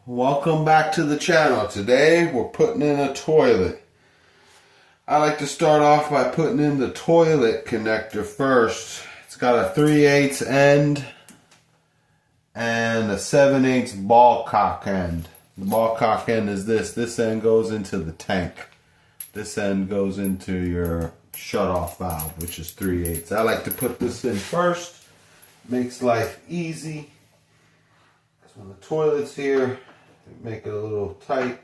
Welcome back to the channel. Today we're putting in a toilet. I like to start off by putting in the toilet connector first. It's got a 3/8 end and a 7/8 ball cock end. The ball cock end is this. This end goes into the tank. This end goes into your shut-off valve, which is 3/8. I like to put this in first. Makes life easy. Because when the toilet's here, make it a little tight,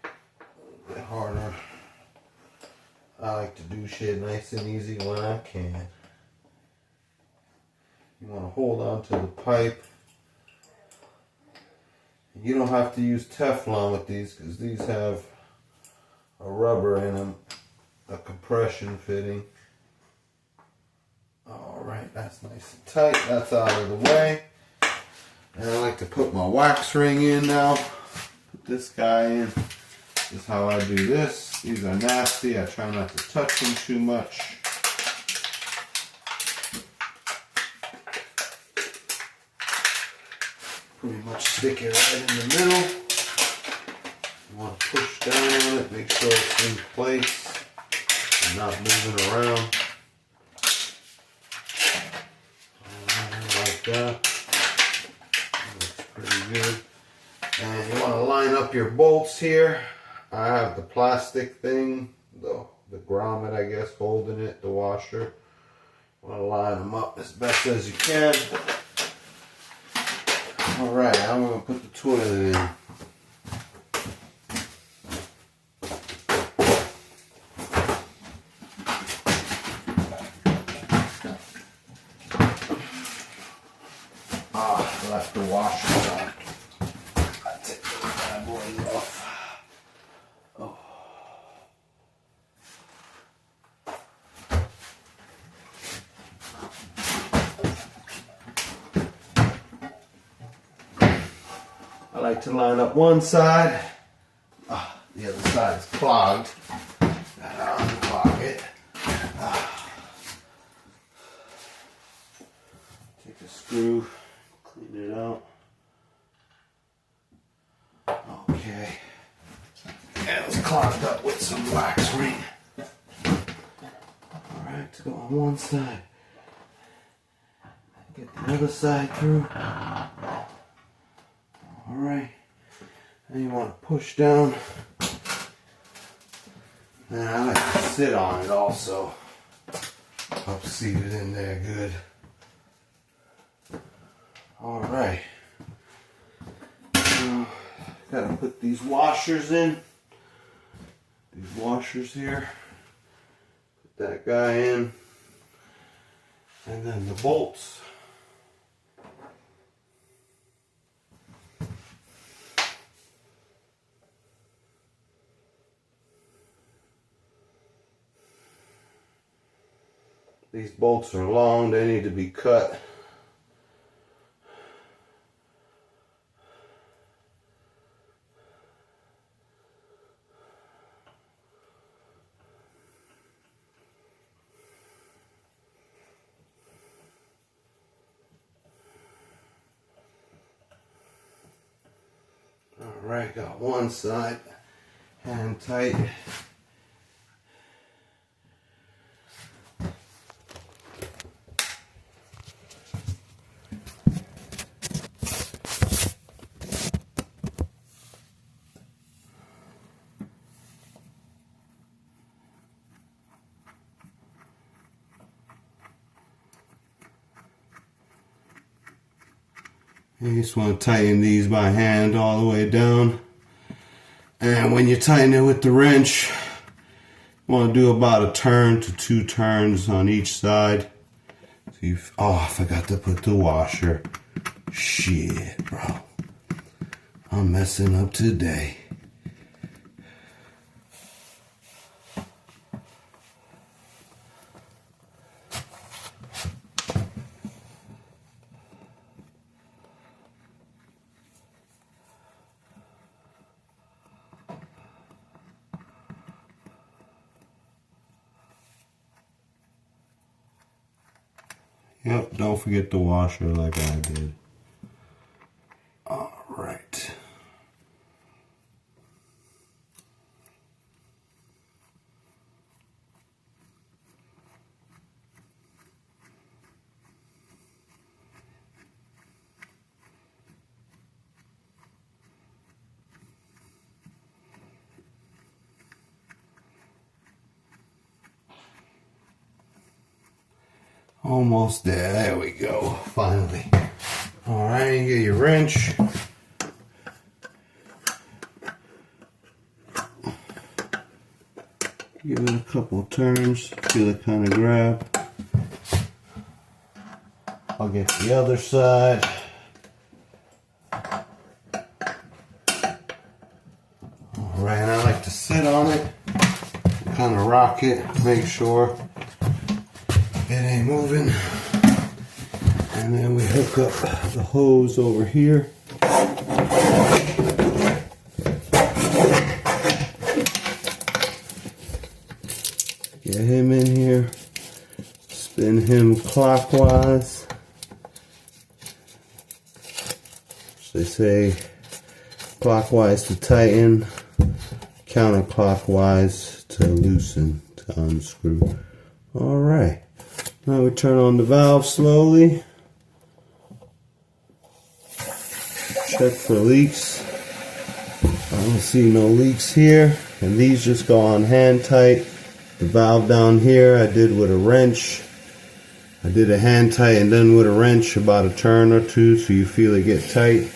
a little bit harder. I like to do shit nice and easy when I can. You want to hold on to the pipe. You don't have to use Teflon with these because these have a rubber in them, a compression fitting. Alright, that's nice and tight. That's out of the way. And I like to put my wax ring in now. Put this guy in. This is how I do this. These are nasty. I try not to touch them too much. Pretty much stick it right in the middle. You want to push down on it, make sure it's in place and not moving around. Like that. Looks pretty good. And you want to line up your bolts here. I have the plastic thing, the grommet, I guess, holding it, the washer. You want to line them up as best as you can. Alright, I'm going to put the toilet in. I left the washer on. I take the bad boy off. Oh. I like to line up one side. The other side is clogged. Gotta unclog it. Take a screw, clean it out. Okay. And it's clogged up with some wax ring. Alright, to go on one side. Get the other side through. Alright. And you want to push down. And I like to sit on it also. Help seat it in there good. Alright. Gotta put these washers in. These washers here. Put that guy in. And then the bolts. These bolts are long, they need to be cut. Alright, got one side hand tight. You just want to tighten these by hand all the way down. And when you tighten it with the wrench, you want to do about a turn to 2 turns on each side. So I forgot to put the washer. Shit, bro. I'm messing up today. Yep, don't forget the washer like I did. Alright. Almost there. There we go. Finally. All right, you get your wrench. Give it a couple of turns. Feel it kind of grab. I'll get the other side. All right, and I like to sit on it, kind of rock it, make sure it ain't moving. And then we hook up the hose over here. Get him in here. Spin him clockwise. They say clockwise to tighten, counterclockwise to loosen, to unscrew. All right. Now we turn on the valve slowly. Check for leaks. I don't see no leaks here. And these just go on hand tight. The valve down here I did with a wrench. I did a hand tight and then with a wrench about a turn or two so you feel it get tight.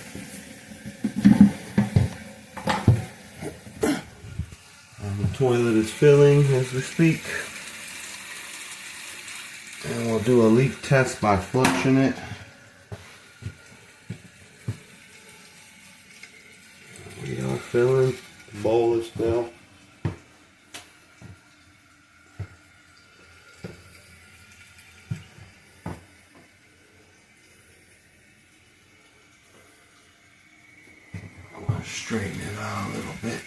And the toilet is filling as we speak. And we'll do a leak test by flushing it. We are filling. The bowl is filled. I'm going to straighten it out a little bit.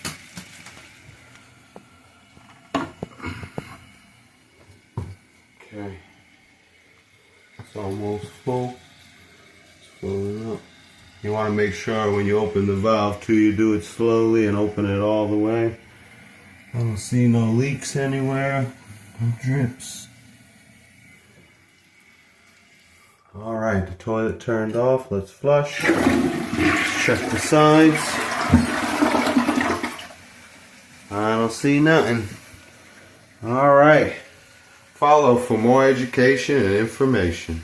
Okay. It's almost full. It's filling up. You want to make sure when you open the valve too, you do it slowly and open it all the way. I don't see no leaks anywhere. No drips. Alright, the toilet turned off. Let's flush. Let's check the sides. I don't see nothing. Alright. Follow for more education and information.